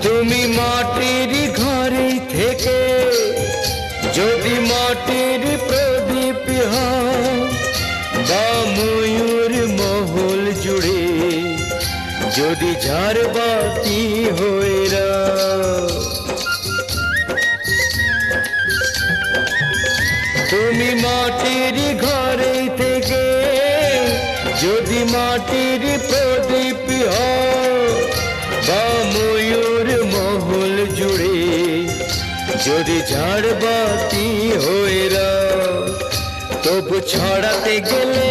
তুমি মাটির ঘরে থেকে যদি মাটির প্রদীপ হও বা ময়ূর মহল জুড়ে যদি ঝাড়বাতি হয়ে রাও, তুমি মাটির ঘরে থেকে যদি মাটির প্রদীপ হও বা ময়ূর মহল জুড়ে যদি ঝাড়বাতি হয়ে রাও, তবু ছড়াতে গেলে